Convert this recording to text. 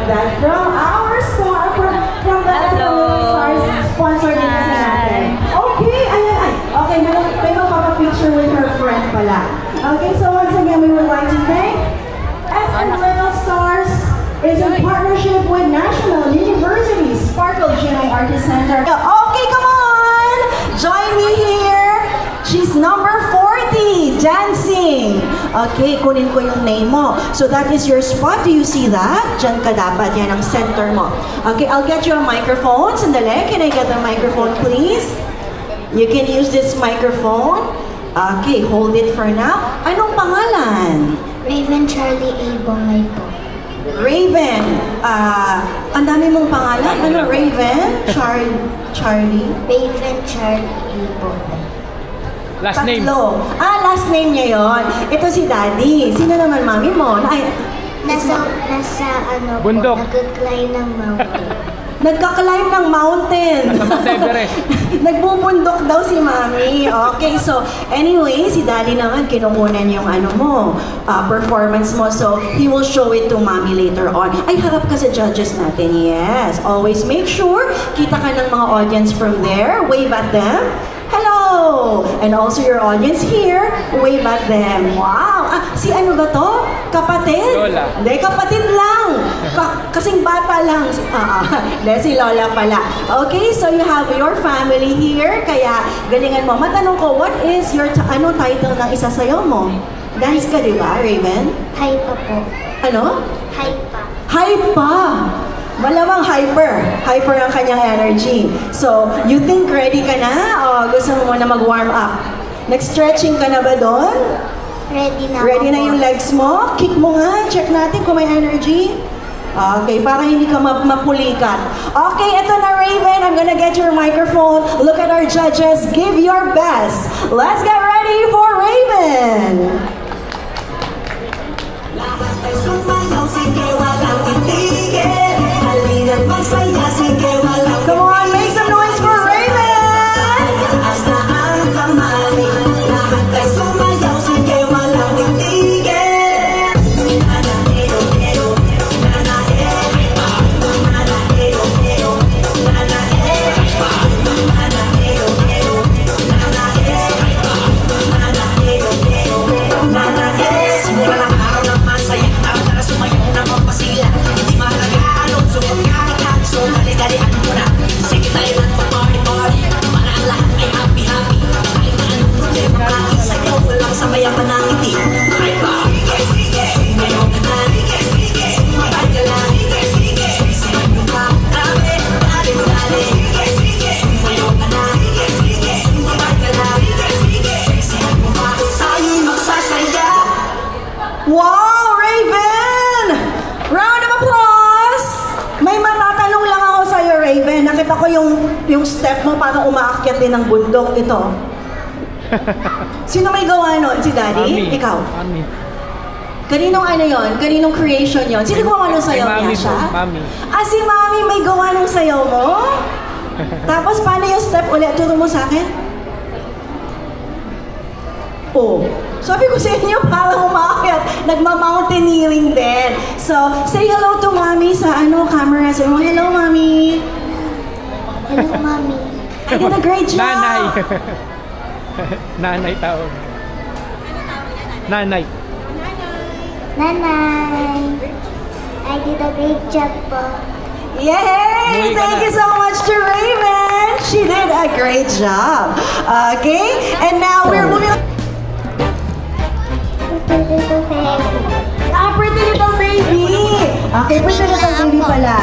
like that from our from the Stars sponsor din kasi natin. Okay, ayan ay. Okay, may magpapapicture with her friend pala. Okay, so once again, we would like to thank SM Little Stars is in partnership with National University Sparkle GMA Artist Center. Okay, come on! Join me here. She's number 40, dancing. Okay, kunin ko yung name mo. So that is your spot. Do you see that? Diyan ka dapat. Yan ang center mo. Okay, I'll get you a microphone. Sandali. Can I get the microphone, please? You can use this microphone. Okay, hold it for now. Anong pangalan? Raven Charlie A. Bongay po. Raven. Ang dami mong pangalan. Ano, Raven? Charlie? Raven Charlie A. Bongay. Last name. Last name niya yun. Ito si Daddy. Sino naman mami mo? Nasa bundok. Nag-climb ng mountain. Nagka-climb ng mountain. Nagbubundok daw si Mami. Okay, so anyway, si Daddy naman kinukunan yung performance mo. So he will show it to Mami later on. Ay, harap ka sa judges natin. Yes. Always make sure kita ka ng mga audience from there. Wave at them. Hello! And also your audience here, wave at them. Wow! Si ano ba to? Kapatid? Lola. Hindi, kapatid lang. Kasing bata lang. Hindi, si Lola pala. Okay, so you have your family here. Kaya, galingan mo. Matanong ko, what is your, title ng isasayaw mo? Dance ka, di ba, Raven? Hypa po. Ano? Hypa. Hypa! Malamang hyper. Hyper ang kanyang energy. So, you think ready ka na? O gusto mo na mag-warm up? Nag-stretching ka na ba doon? Ready na. Ready na yung legs mo? Kick mo nga. Check natin kung may energy. Okay, para hindi ka mapulikat. Okay, ito na Raven. I'm gonna get your microphone. Look at our judges. Give your best. Let's get ready for Raven. Come on, make some noise for Raven! Wow, Raven! Round of applause! May matatanong lang ako sa'yo, Raven. Nakita ko yung step mo parang umaakyat din ng bundok. Ito. Sino may gawa nun? Si Daddy? Mami. Ikaw? Mami. Kaninong ano yon? Kaninong creation yon? Sino gumawa nung sayaw niya siya? Mami. Si Mami may gawa nung sayaw mo? Tapos paano yung step ulit? Turo mo sa akin? Oh. Sabi ko sa inyo, parang umakyat. Nagma-mountaineering din. So, say hello to Mami sa camera. Say mo, hello, Mami. Hello, Mami. I did a great job. Nanay. Nanay tawag. Nanay. Nanay. I did a great job po. Yay! Thank you so much to Raven. She did a great job. Okay? And now we're moving on. Pretty little baby. Pretty little baby. Okay, pretty little baby pala.